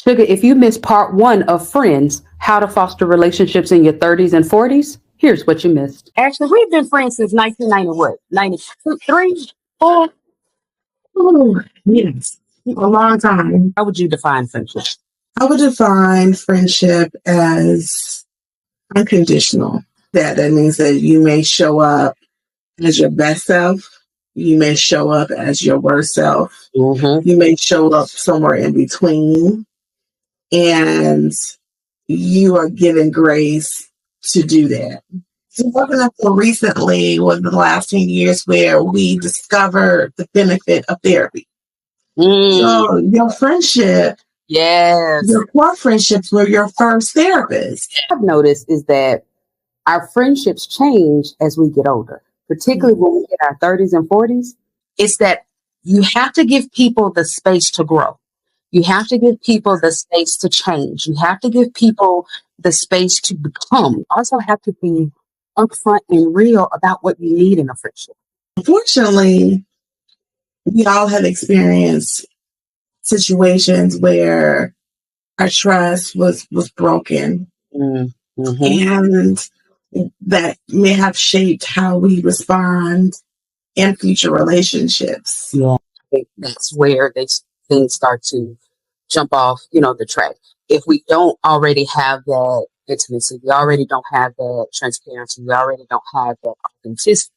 Sugar, if you missed part one of Friends, how to foster relationships in your 30s and 40s, here's what you missed. Actually, we've been friends since 1990, what? 93, 4? Oh, yes, a long time. How would you define friendship? I would define friendship as unconditional. That means that you may show up as your best self. You may show up as your worst self. Mm-hmm. You may show up somewhere in between. And you are given grace to do that. So something up recently was the last 10 years where we discovered the benefit of therapy. So your friendship, Yes. your core friendships were your first therapist. What I've noticed is that our friendships change as we get older, particularly when we hit our 30s and 40s. It's that you have to give people the space to grow. You have to give people the space to change. You have to give people the space to become. You also have to be upfront and real about what you need in a friendship. Unfortunately, we all have experienced situations where our trust was broken. Mm-hmm. And that may have shaped how we respond in future relationships. Yeah, that's where things start to jump off, the track. If we don't already have that intimacy, we already don't have that transparency, we already don't have that authenticity.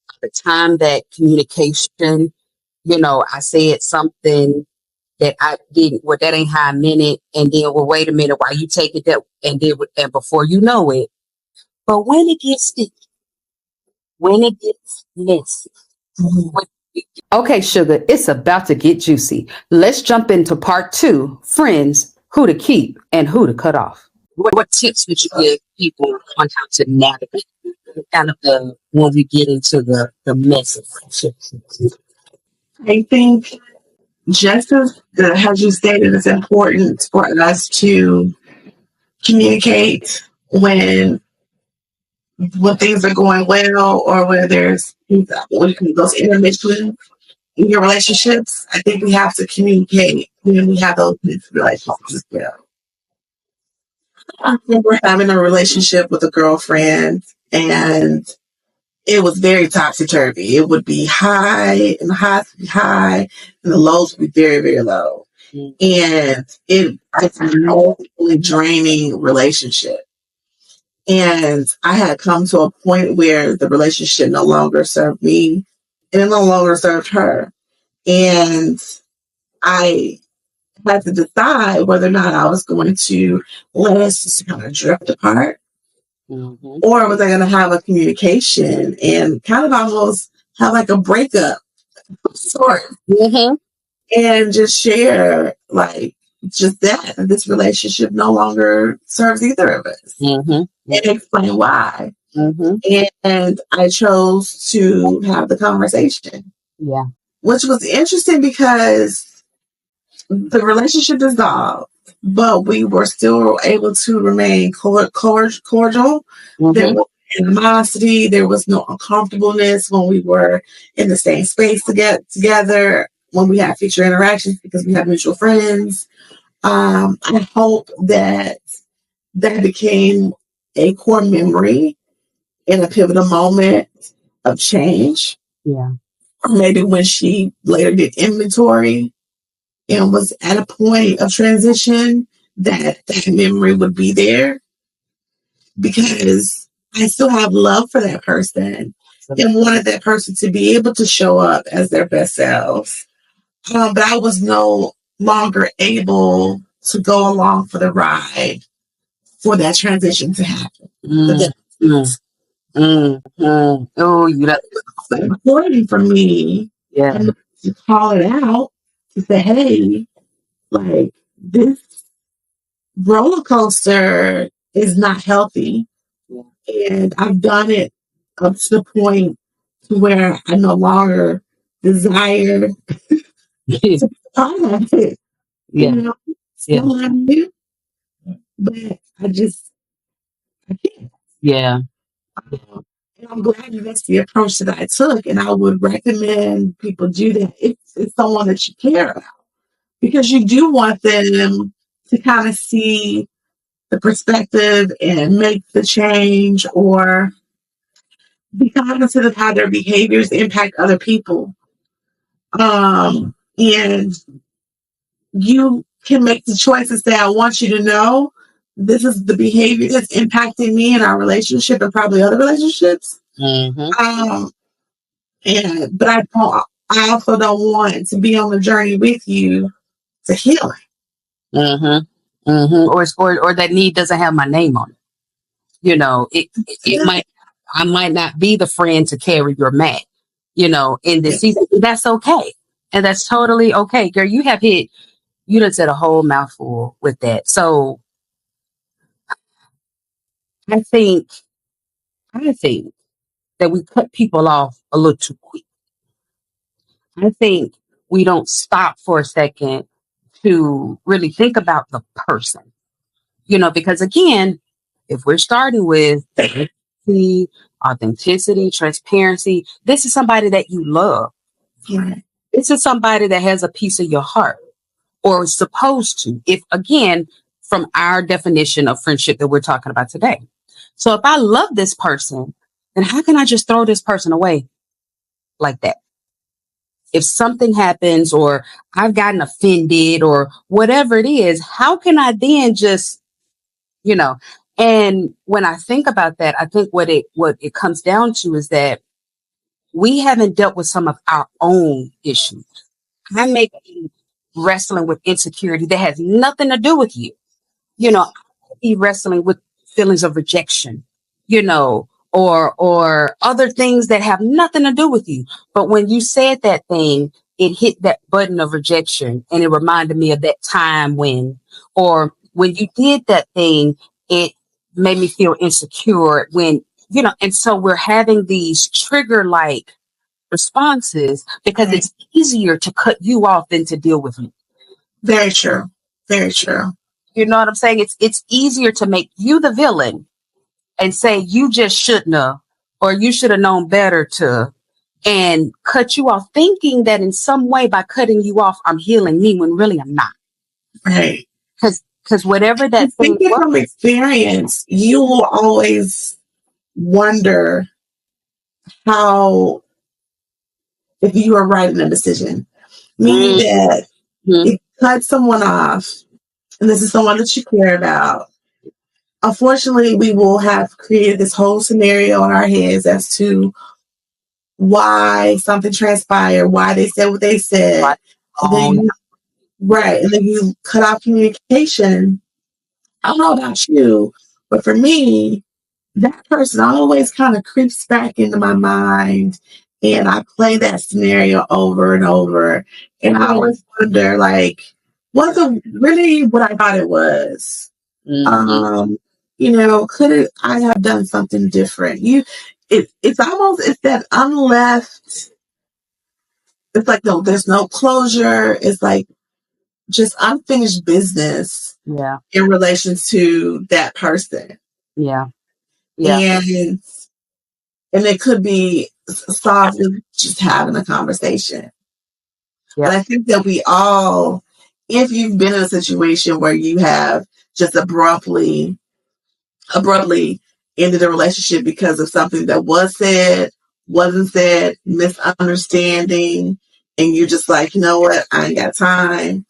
By the time that communication, I said something that I didn't, well, that ain't how I meant it, and then, well, wait a minute, why you take it that, and then, and before you know it, but when it gets sticky, when it gets messy, Okay, Sugar, it's about to get juicy. Let's jump into part two, Friends, who to keep and who to cut off. What tips would you give people on how to navigate kind of when we get into the mess of friendships? I think just as you stated, it's important for us to communicate when things are going well or when there's those intermissions in your relationships. I think we have to communicate when we have those relationships as well. I remember having a relationship with a girlfriend, and it was very topsy turvy. It would be high, and the highs would be high, and the lows would be very, very low. And it's an emotionally draining relationship. And I had come to a point where the relationship no longer served me, and it no longer served her. And I had to decide whether or not I was going to let us just kind of drift apart, or was I going to have a communication and kind of almost have like a breakup sort, and just share just that this relationship no longer serves either of us, and explain why. And I chose to have the conversation, which was interesting because the relationship dissolved, but we were still able to remain cordial. There was animosity. There was no uncomfortableness when we were in the same space together, when we had future interactions because we had mutual friends. I hope that became a core memory in a pivotal moment of change. Yeah. Or maybe when she later did inventory and was at a point of transition, that memory would be there, because I still have love for that person and wanted that person to be able to show up as their best selves. But I was no longer able to go along for the ride for that transition to happen. Oh, it's important for me to call it out, to say, hey, this roller coaster is not healthy. And I've done it up to the point to where I no longer desire to part of it. Still love you, but I can't. Yeah. And I'm glad that's the approach that I took, and I would recommend people do that if it's someone that you care about, because you do want them to kind of see the perspective and make the change, or be cognizant of how their behaviors impact other people. And you can make the choice and say, I want you to know this is the behavior that's impacting me in our relationship and probably other relationships. Um, but I also don't want to be on the journey with you to healing. Or that need doesn't have my name on it. You know, it might, I might not be the friend to carry your mat, you know, in this season. That's okay. And that's totally okay. Girl, you done said a whole mouthful with that. So I think, I think that we cut people off a little too quick. I think we don't stop for a second to really think about the person, you know, because again, if we're starting with authenticity, transparency, this is somebody that you love. Right. This is somebody that has a piece of your heart, or is supposed to, if again, from our definition of friendship that we're talking about today. So if I love this person, then how can I just throw this person away like that? If something happens or I've gotten offended or whatever it is, how can I then just, you know, and when I think about that, I think what it comes down to is that we haven't dealt with some of our own issues. I may be wrestling with insecurity that has nothing to do with you. You know, I could be wrestling with feelings of rejection, you know, or other things that have nothing to do with you. But when you said that thing, it hit that button of rejection, and it reminded me of that time or when you did that thing, it made me feel insecure when, you know, and so we're having these trigger like responses because it's easier to cut you off than to deal with me. Very true. Very true. You know what I'm saying? It's easier to make you the villain and say you just shouldn't have, or you should have known better to, and cut you off, thinking that in some way by cutting you off, I'm healing me when really I'm not. Right. Because whatever that thing Thinking from experience, you will always wonder how, if you are right in a decision, meaning that if you cut someone off, and this is someone that you care about, unfortunately, we will have created this whole scenario in our heads as to why something transpired, why they said what they said. And then and then you cut off communication. I don't know about you, but for me, that person always kind of creeps back into my mind, and I play that scenario over and over. And I always wonder, like, was it really what I thought it was? You know, could I have done something different? It's almost, it's that I'm left. It's like, no, there's no closure. It's like just unfinished business. Yeah. In relation to that person. Yeah. Yeah. And it could be solved with just having a conversation. Yeah. But I think that we all, if you've been in a situation where you have just abruptly ended a relationship because of something that was said, wasn't said, misunderstanding, and you're just like, you know what, I ain't got time.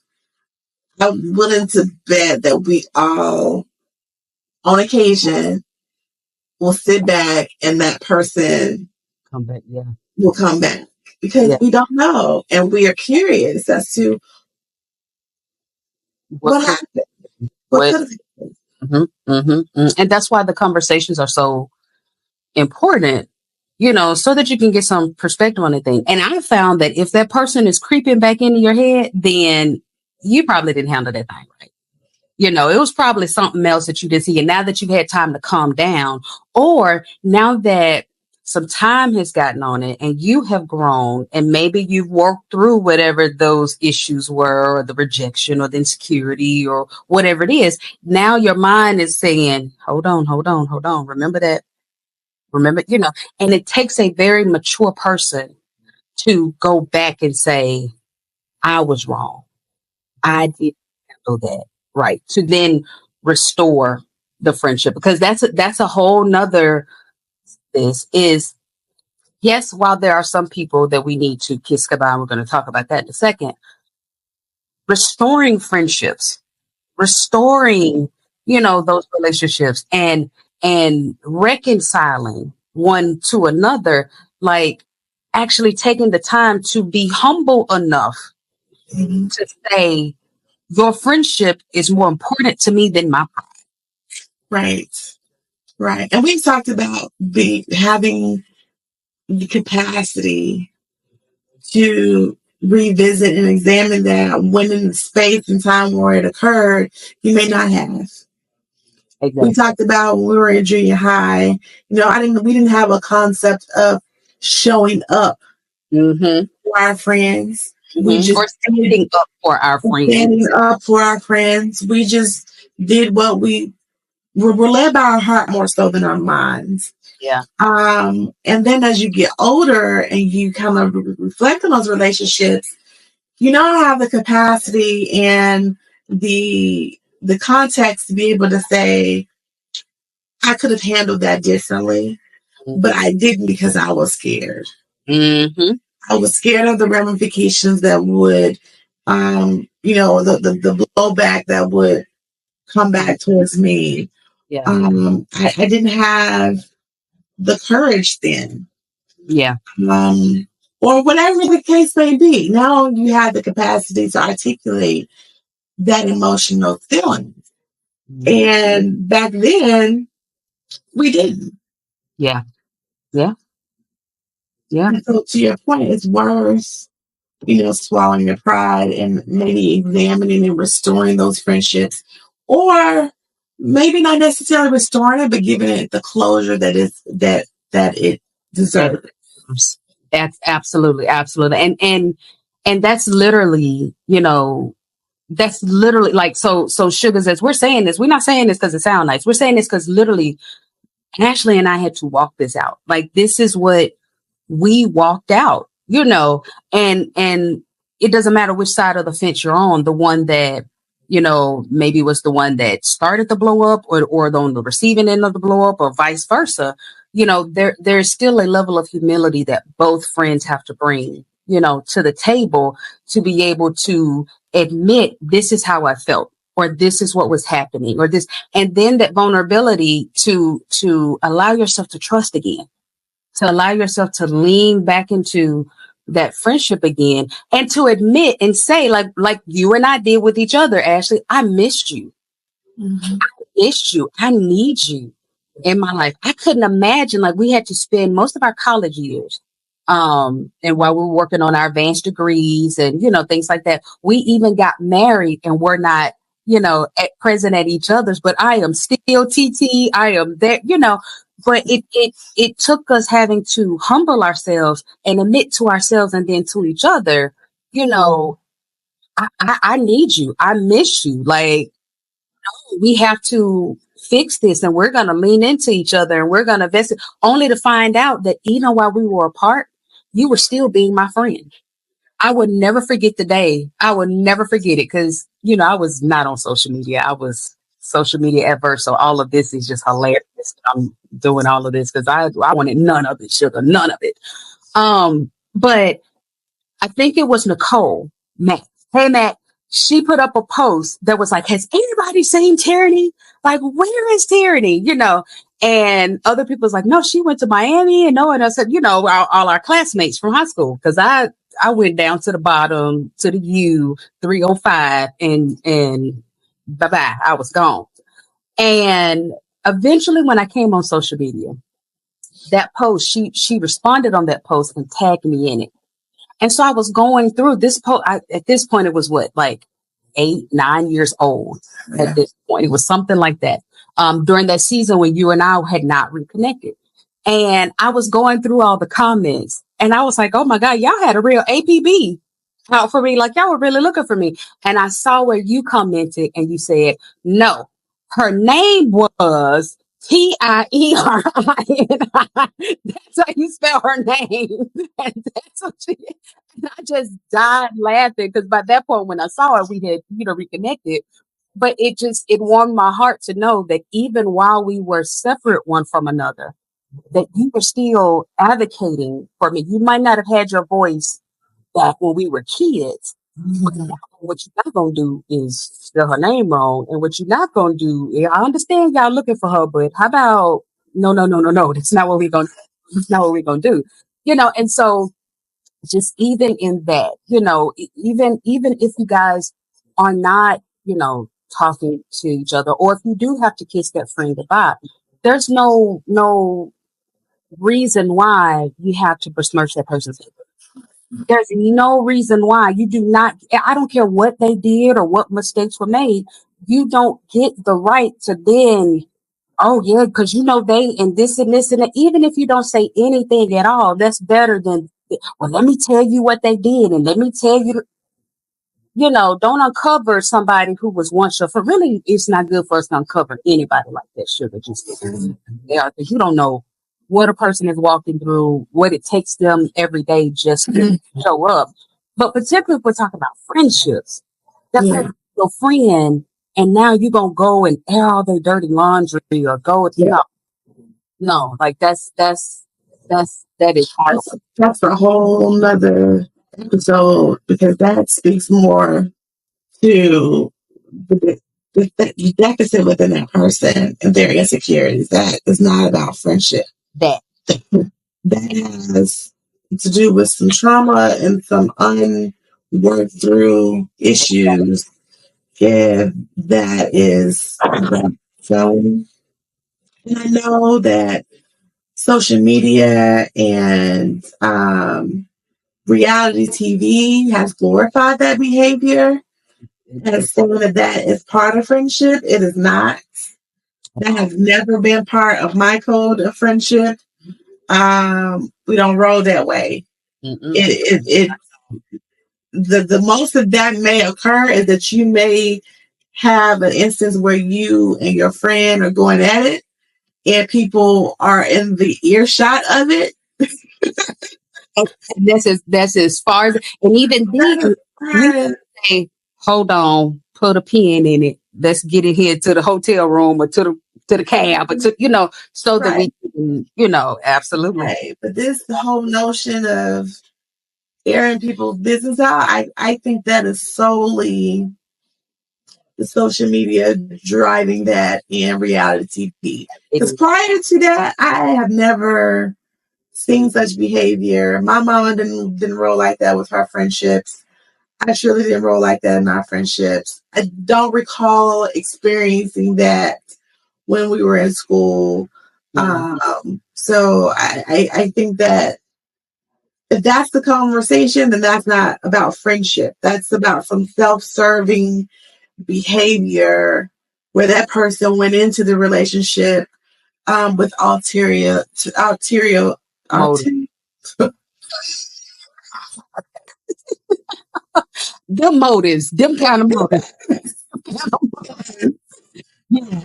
I'm willing to bet that we all, on occasion, will sit back and that person will come back because we don't know, and we are curious as to what happened. What could have happened. And that's why the conversations are so important, you know, so that you can get some perspective on the thing. And I found that if that person is creeping back into your head, then you probably didn't handle that thing right. You know, it was probably something else that you didn't see. And now that you've had time to calm down, or now that some time has gotten on it and you have grown and maybe you've worked through whatever those issues were, or the rejection or the insecurity or whatever it is, now your mind is saying, hold on. Remember that. Remember, you know, and it takes a very mature person to go back and say, I was wrong. I didn't handle that right, to then restore the friendship, because that's a whole nother, this is, yes, while there are some people that we need to kiss goodbye, and we're going to talk about that in a second, restoring friendships, restoring, those relationships, and reconciling one to another, like actually taking the time to be humble enough Mhm. to say your friendship is more important to me than my pride. Right. Right. And we've talked about having the capacity to revisit and examine that when in the space and time where it occurred, you may not have. We Exactly. talked about when we were in junior high, we didn't have a concept of showing up Mm-hmm. for our friends. We Mm-hmm. just Or standing up for our standing friends. up for our friends. We just did what we're led by our heart more so than our minds. Yeah. And then as you get older and you kind of reflect on those relationships, you now have the capacity and the context to be able to say, I could have handled that differently, but I didn't because I was scared. Mm-hmm. I was scared of the ramifications that would, the blowback that would come back towards me. Yeah. I didn't have the courage then, Yeah. or whatever the case may be. Now you have the capacity to articulate that emotional feeling. And back then, we didn't. Yeah. Yeah. Yeah. And so, to your point, it's worse, swallowing your pride and maybe examining and restoring those friendships, or maybe not necessarily restoring it, but giving it the closure that it That deserves. that's absolutely, absolutely. And that's literally like, so Sugar says, we're saying this, we're not saying this because it sounds nice. We're saying this because literally Ashley and I had to walk this out. Like, this is what we walked out, and it doesn't matter which side of the fence you're on, the one that, maybe was the one that started the blow up, or on the receiving end of the blow up, or vice versa. There's still a level of humility that both friends have to bring, to the table, to be able to admit, this is how I felt, or this is what was happening, or this, and then that vulnerability to allow yourself to trust again, to allow yourself to lean back into that friendship again, and to admit and say, like you and I did with each other, Ashley, I missed you. Mhm. Missed you. I need you in my life. I couldn't imagine, like, we had to spend most of our college years, and while we were working on our advanced degrees and, things like that, we even got married and we're not, present at each other's, but I am still TT. I am there, but it took us having to humble ourselves and admit to ourselves and then to each other, you know, I need you. I miss you. Like, we have to fix this, and we're going to lean into each other, and we're going to invest it, only to find out that even while we were apart, you were still being my friend. I would never forget the day. I would never forget it because, I was not on social media. I was social media adverse. So all of this is just hilarious. I'm doing all of this because I wanted none of it, Sugar, none of it. But I think it was Nicole, Matt. Hey, Matt. She put up a post that was like, has anybody seen Tierini? Like, where is Tierini? And other people was like, no, she went to Miami. And no one else said, all our classmates from high school. Cause I went down to the bottom to the U 305 and bye-bye. I was gone. And eventually when I came on social media, that post, she responded on that post and tagged me in it. And so I was going through this post. At this point, it was what, like 8, 9 years old. At Yeah. this point, it was something like that. During that season when you and I had not reconnected, and I was going through all the comments, and I was like, "Oh my God, y'all had a real APB out for me. Like, y'all were really looking for me." And I saw where you commented, and you said, "No, her name was Tierini. That's how you spell her name." And that's what she. And I just died laughing because by that point, when I saw her, we had, reconnected. but it warmed my heart to know that even while we were separate one from another, that you were still advocating for me. You might not have had your voice back when we were kids, but now what you're not gonna do is spell her name wrong. And what you're not gonna do, yeah, I understand y'all looking for her, but how about no, no, no, no, no. That's not what we're gonna that's not what we're gonna do. And so just even in that, even if you guys are not, talking to each other, or if you do have to kiss that friend goodbye, there's no reason why you have to besmirch that person's name. There's no reason why you do not. I don't care what they did or what mistakes were made. You don't get the right to then, oh yeah, because they and this and that. Even if you don't say anything at all, that's better than, well, let me tell you what they did, and let me tell you, don't uncover somebody who was once your friend. Really, it's not good for us to uncover anybody like that, sugar. Just yeah, because you don't know what a person is walking through, what it takes them every day just to show up. But particularly if we're talking about friendships, that person's your friend, and now you're gonna go and air all their dirty laundry or go, no, like that is hard. That's a whole nother episode because that speaks more to the deficit within that person and their insecurities. That is not about friendship. That has to do with some trauma and some unworked through issues. Yeah, that is so. And I know that social media and reality TV has glorified that behavior as saying that is part of friendship. It is not. That has never been part of my code of friendship. We don't roll that way. The most of that may occur is that you may have an instance where you and your friend are going at it and people are in the earshot of it. That's as far as, and even then, we say, hold on, put a pin in it. Let's get it here to the hotel room or to the cab, or to, so that we can, absolutely. Right. But the whole notion of airing people's business out, I think that is solely the social media driving that in reality TV. Because prior to that, I have never seen such behavior. My mama didn't roll like that with her friendships. I surely didn't roll like that in our friendships. I don't recall experiencing that when we were in school. So I think that if that's the conversation, then that's not about friendship. That's about some self-serving behavior where that person went into the relationship with ulterior them motives, them kind of motives. Yeah.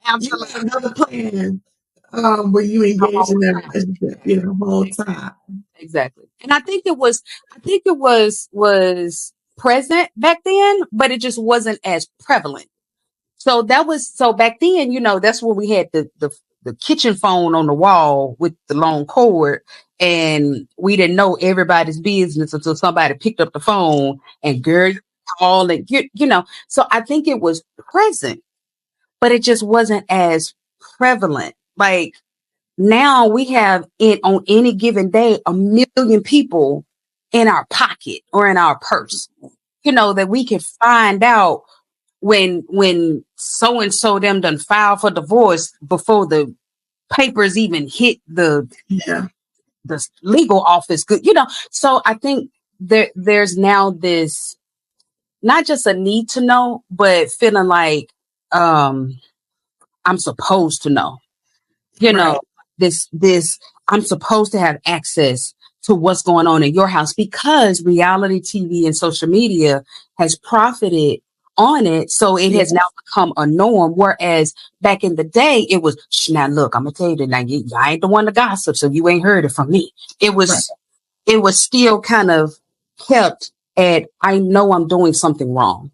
Absolutely. Another plan where you engage in that relationship, the whole time. Exactly. And I think it was present back then, but it just wasn't as prevalent. So back then, that's where we had the kitchen phone on the wall with the long cord, and we didn't know everybody's business until somebody picked up the phone and girl call and so I think it was present, but it just wasn't as prevalent. Like now we have it on any given day, 1 million people in our pocket or in our purse, that we can find out when so-and-so them done filed for divorce before the papers even hit the legal office. Good, so I think there's now this, not just a need to know, but feeling like I'm supposed to know, this I'm supposed to have access to what's going on in your house because reality TV and social media has profited on it. So it has now become a norm. Whereas back in the day, it was, now look, I'm gonna tell you that now I ain't the one to gossip, so you ain't heard it from me. It was still kind of kept at, I know I'm doing something wrong.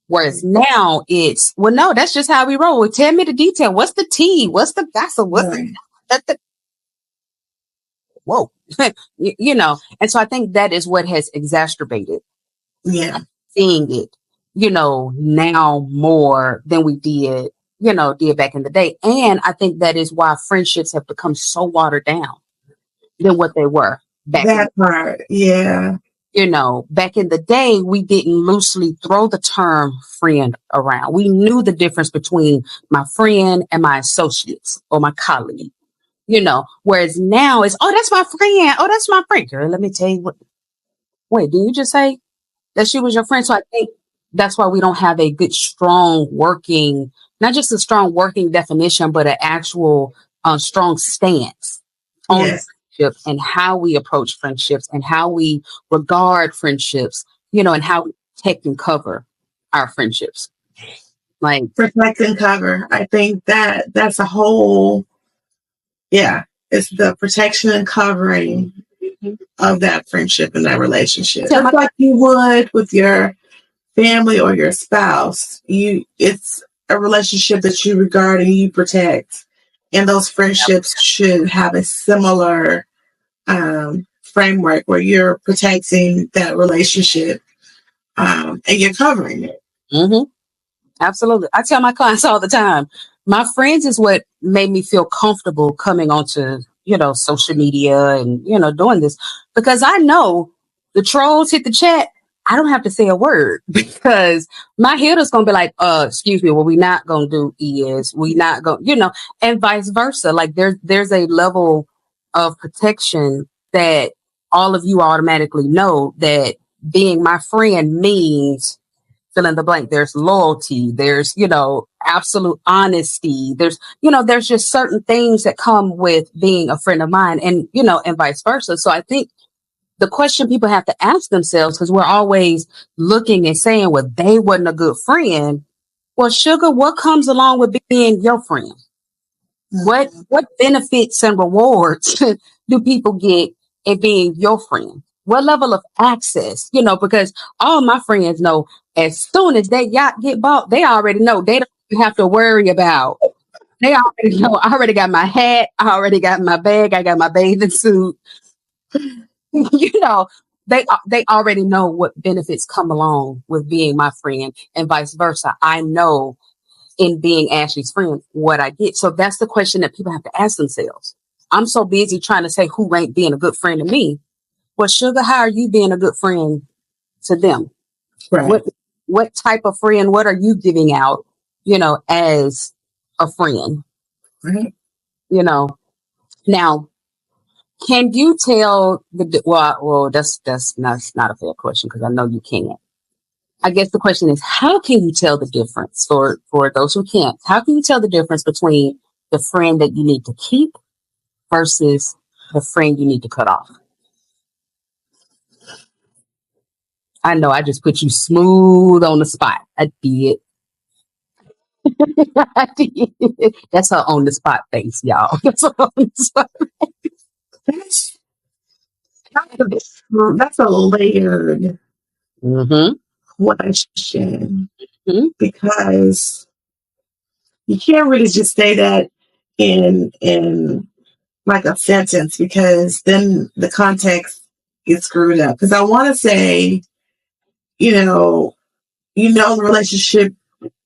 Whereas now it's, well, no, that's just how we roll. Well, tell me the detail. What's the tea? What's the gossip? What's Right. the whoa, you know? And so I think that is what has exacerbated Yeah. seeing it, now more than we did back in the day. And I think that is why friendships have become so watered down than what they were back in That part. Yeah. back in the day, we didn't loosely throw the term friend around. We knew the difference between my friend and my associates or my colleague, whereas now it's, oh, that's my friend. Oh, that's my friend. Girl, let me tell you what, wait, did you just say that she was your friend? So I think that's why we don't have a good, strong working, not just a strong working definition, but an actual strong stance on Yes. friendship and how we approach friendships and how we regard friendships, and how we protect and cover our friendships. Like, Protect and cover. I think that's a whole, yeah, it's the protection and covering of that friendship and that relationship. tell my Just like you would with your family or your spouse. It's a relationship that you regard and you protect. And those friendships should have a similar framework where you're protecting that relationship and you're covering it. hmm Absolutely. I tell my clients all the time, my friends is what made me feel comfortable coming onto, social media and, doing this because I know the trolls hit the chat. I don't have to say a word because my hitter's going to be like, excuse me, what we not going to do is we not going, and vice versa. Like there's a level of protection that all of you automatically know that being my friend means fill in the blank. There's loyalty. There's, absolute honesty. There's just certain things that come with being a friend of mine and, and vice versa. So I think the question people have to ask themselves, because we're always looking and saying, well, they wasn't a good friend. Well, sugar, what comes along with being your friend? What benefits and rewards do people get in being your friend? What level of access? Because all my friends know as soon as that yacht get bought, they already know they don't even have to worry about. They already know. I already got my hat. I already got my bag. I got my bathing suit. you know, they already know what benefits come along with being my friend, and vice versa. I know in being Ashley's friend what I get. So that's the question that people have to ask themselves. I'm so busy trying to say who ain't being a good friend to me. Well, sugar, how are you being a good friend to them? Right. What type of friend? What are you giving out? As a friend. Right. Now, can you tell well, that's not a fair question because I know you can't. I guess the question is, how can you tell the difference for those who can't? How can you tell the difference between the friend that you need to keep versus the friend you need to cut off? I know I just put you smooth on the spot. I did. I did. That's her on the spot face, y'all. That's her on the spot. That's that's a layered Mm-hmm. question Mm-hmm. because you can't really just say that in like a sentence because then the context gets screwed up. Because I want to say, the relationship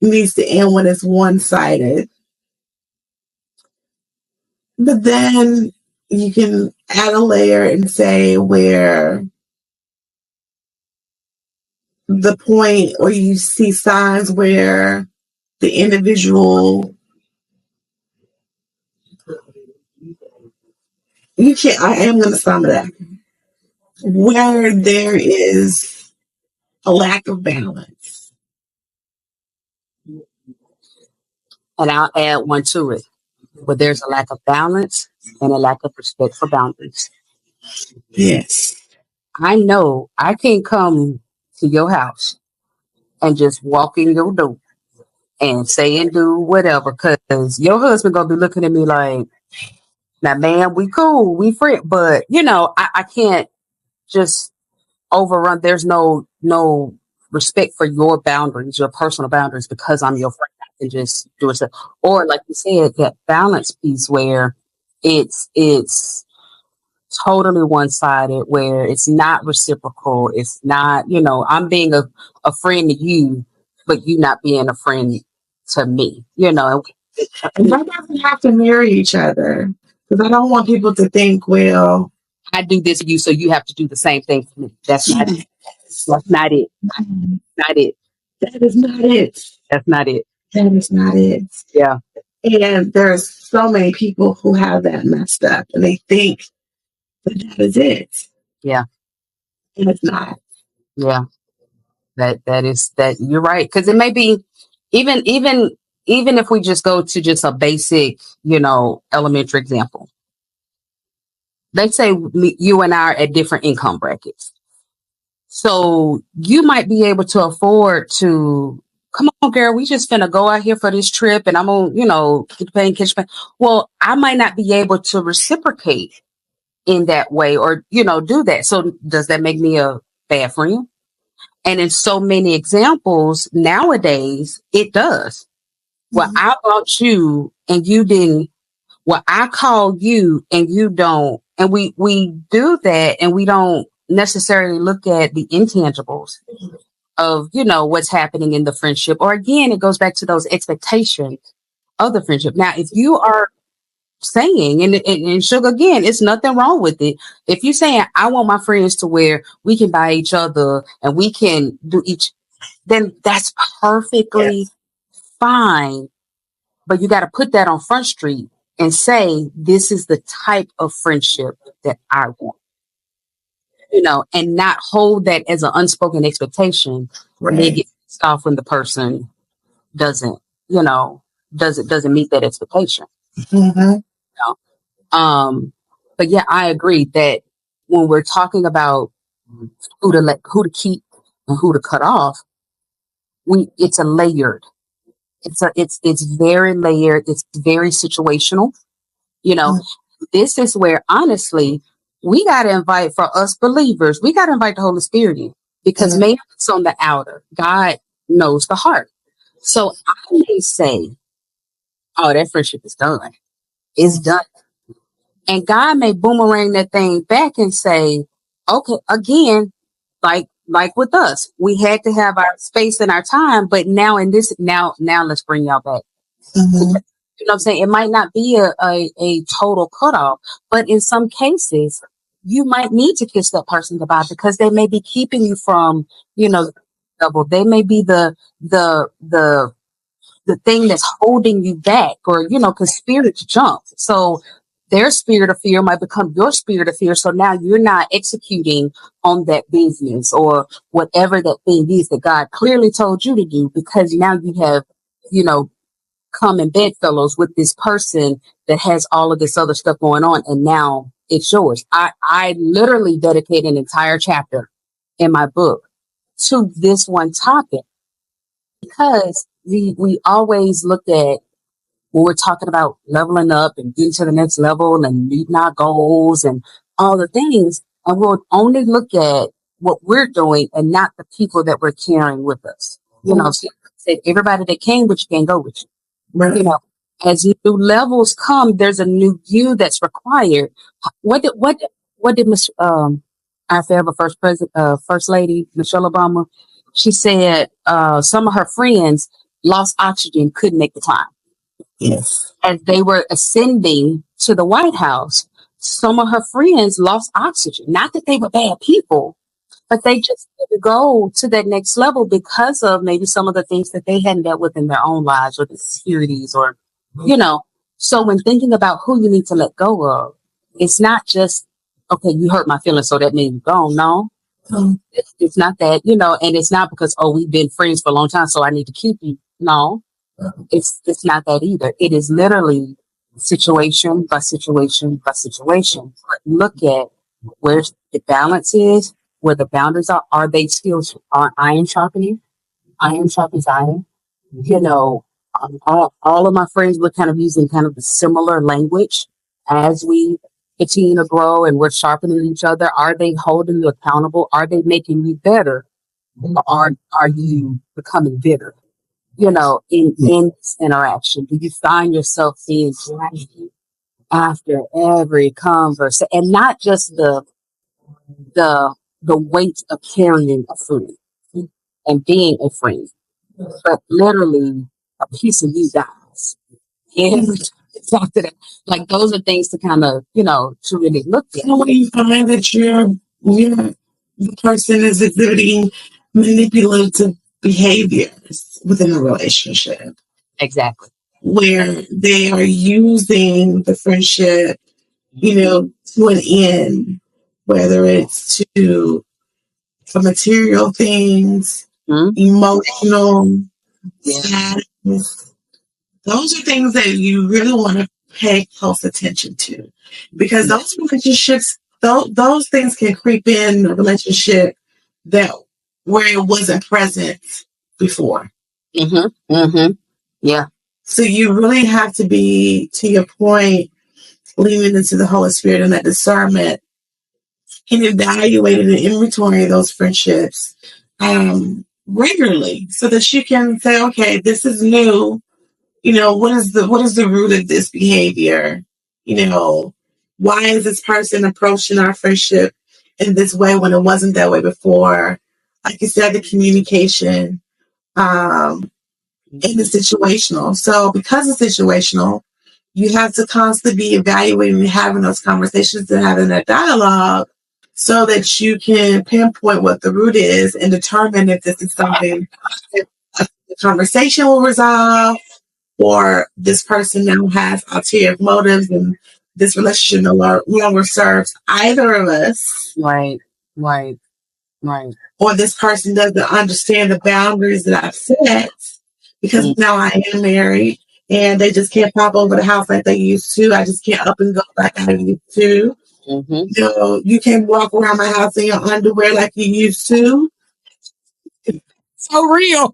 needs to end when it's one sided, but then you can add a layer and say where the point or you see signs where the individual you can't I am going to sum it up where there is a lack of balance. And I'll add one to it. But there's a lack of balance and a lack of respect for boundaries. Yes. I know I can't come to your house and just walk in your door and say and do whatever because your husband gonna be looking at me like, now, man, we cool, we friend, but I can't just overrun. There's no respect for your boundaries, your personal boundaries, because I'm your friend. I can just do it. Or like you said, that balance piece where it's totally one sided, where it's not reciprocal. It's not, I'm being a friend to you, but you not being a friend to me, And that doesn't have to mirror each other. Because I don't want people to think, well, I do this to you, so you have to do the same thing for me. That's not it. That's not it. Not it. that is not it. That's not it. That is not it. Yeah. And there's so many people who have that messed up and they think that is it. Yeah. And it's not. Yeah. That is that you're right. Because it may be even if we just go to just a basic, elementary example. They say you and I are at different income brackets. So you might be able to afford to, come on, girl, we just finna go out here for this trip and I'm gonna, get paid, catch paid. Well, I might not be able to reciprocate in that way or, do that. So does that make me a bad friend? And in so many examples nowadays, it does. Well, I bought you and you didn't. Well, I call you and you don't. And we do that and we don't necessarily look at the intangibles of, what's happening in the friendship. Or again, it goes back to those expectations of the friendship. Now, if you are saying, and Sugar, again, it's nothing wrong with it. If you're saying, I want my friends to where we can buy each other and we can do then that's perfectly fine. But you got to put that on Front Street and say, this is the type of friendship that I want, and not hold that as an unspoken expectation. And then get pissed off when the person doesn't, doesn't meet that expectation. Mm-hmm. But yeah, I agree that when we're talking about who to keep and who to cut off, it's a layered. It's very layered. It's very situational. This is where honestly we got to invite, for us believers, we got to invite the Holy Spirit in, because man is on the outer. God knows the heart. So I may say, oh, that friendship is done. It's done. And God may boomerang that thing back and say, okay, again, like with us, we had to have our space and our time, but now let's bring y'all back. Mm-hmm. You know what I'm saying? It might not be a total cutoff, but in some cases, you might need to kiss that person goodbye because they may be keeping you from, double. They may be the thing that's holding you back, or, because spirits jump. So their spirit of fear might become your spirit of fear. So now you're not executing on that business or whatever that thing is that God clearly told you to do, because now you have, come in bedfellows with this person that has all of this other stuff going on, and now it's yours. I literally dedicate an entire chapter in my book to this one topic, because we always look at, when we're talking about leveling up and getting to the next level and meeting our goals and all the things, and we'll only look at what we're doing and not the people that we're carrying with us. So said everybody that came with you can't go with you. Right. As new levels come, there's a new you that's required. What did Miss our forever first lady Michelle Obama? She said some of her friends lost oxygen, couldn't make the climb. Yes. As they were ascending to the White House, some of her friends lost oxygen. Not that they were bad people, but they just didn't go to that next level because of maybe some of the things that they hadn't dealt with in their own lives, or the insecurities, or, So when thinking about who you need to let go of, it's not just, okay, you hurt my feelings, so that means you're gone. No, it's not that, and it's not because, oh, we've been friends for a long time, so I need to keep you. No, it's not that either. It is literally situation by situation by situation. Look at where the balance is, where the boundaries are. Are they still iron sharpening? Iron sharpens iron. All of my friends were kind of using kind of the similar language as we continue to grow and we're sharpening each other. Are they holding you accountable? Are they making you better? or are you becoming bitter? In this interaction, do you find yourself being drained after every conversation, and not just the the weight of carrying a friend and being a friend, but literally a piece of you dies every time you talk to them. Like those are things to kind of to really look at. So when you find that the person is exhibiting manipulative behaviors within a relationship, Exactly. where they are using the friendship, to an end, whether it's to for material things, Mhm. emotional Yeah. status. Those are things that you really want to pay close attention to, because those relationships, those things can creep in a relationship that where it wasn't present before. Mm-hmm. Mm-hmm. Yeah. So you really have to be, to your point, leaning into the Holy Spirit and that discernment and evaluating and inventory those friendships regularly, so that you can say, okay, this is new. What is the root of this behavior? Why is this person approaching our friendship in this way when it wasn't that way before? Like you said, the communication, and the situational. So because it's situational, you have to constantly be evaluating and having those conversations and having that dialogue, so that you can pinpoint what the root is and determine if this is something that the conversation will resolve, or this person now has ulterior motives and this relationship no longer serves either of us, Right. Right. Right. or this person doesn't understand the boundaries that I've set, because now I am married and they just can't pop over the house like they used to. I just can't up and go like I used to. Mm-hmm. You can't walk around my house in your underwear like you used to. So real.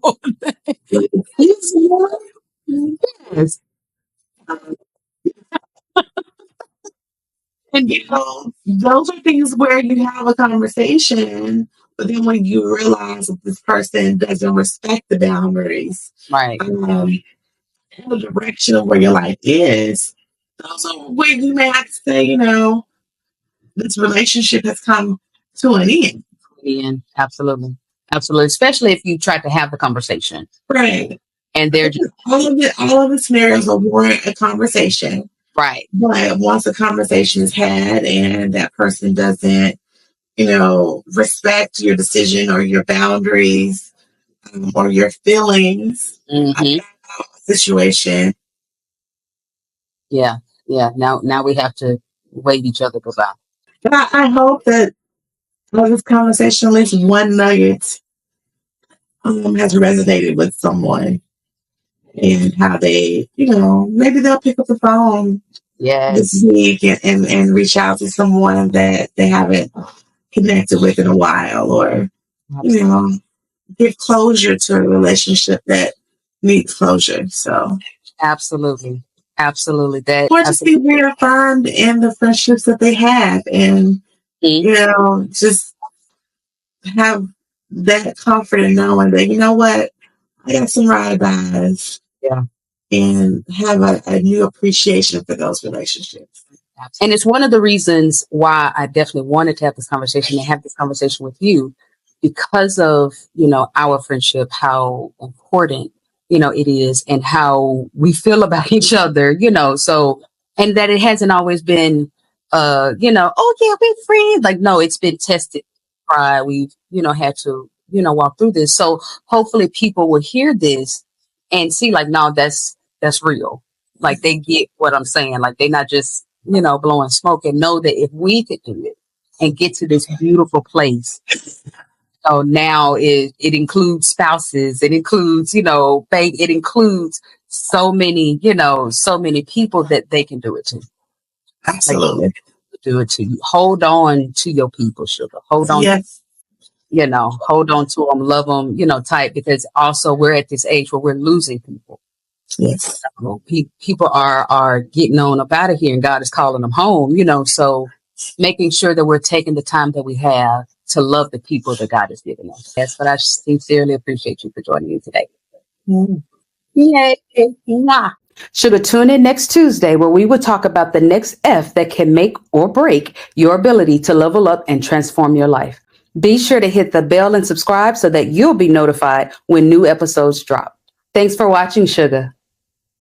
Yes. And those are things where you have a conversation, but then when you realize that this person doesn't respect the boundaries, Right. and the direction of where your life is, those are where you may have to say, this relationship has come to an end. Ian, absolutely. Absolutely. Especially if you try to have the conversation. Right. And they're just all of the scenarios will warrant a conversation. right. But once a conversation is had and that person doesn't, respect your decision or your boundaries, or your feelings Mm-hmm. about the situation. Yeah. Yeah. Now we have to wave each other goodbye. But I hope that this conversation, at least one nugget, has resonated with someone, and how they, maybe they'll pick up the phone this Yes. week and reach out to someone that they haven't connected with in a while, or, give closure to a relationship that needs closure. So, Absolutely. Absolutely. That or just be reaffirmed in the friendships that they have, and, just have that comfort in knowing that, what, I got some ride eyes, yeah. and have a new appreciation for those relationships. And it's one of the reasons why I definitely wanted to have this conversation and have this conversation with you, because of, our friendship, how important, it is, and how we feel about each other, so, and that it hasn't always been, oh yeah, we're friends. Like, no, it's been tested. Right. We've, had to, walk through this. So hopefully people will hear this and see like, no, that's real. Like they get what I'm saying. Like they're not just, blowing smoke, and know that if we could do it and get to this beautiful place. So now it includes spouses, it includes, it includes so many, so many people that they can do it to. Absolutely. Like, do it to you. Hold on to your people, sugar. Hold on. Yes. Hold on to them, love them, tight, because also we're at this age where we're losing people. Yes. People are getting on up out of here, and God is calling them home, so making sure that we're taking the time that we have to love the people that God has given us. Yes, but I sincerely appreciate you for joining me today. Yay. Mwah. Sugar, tune in next Tuesday where we will talk about the next F that can make or break your ability to level up and transform your life. Be sure to hit the bell and subscribe so that you'll be notified when new episodes drop. Thanks for watching, Sugar.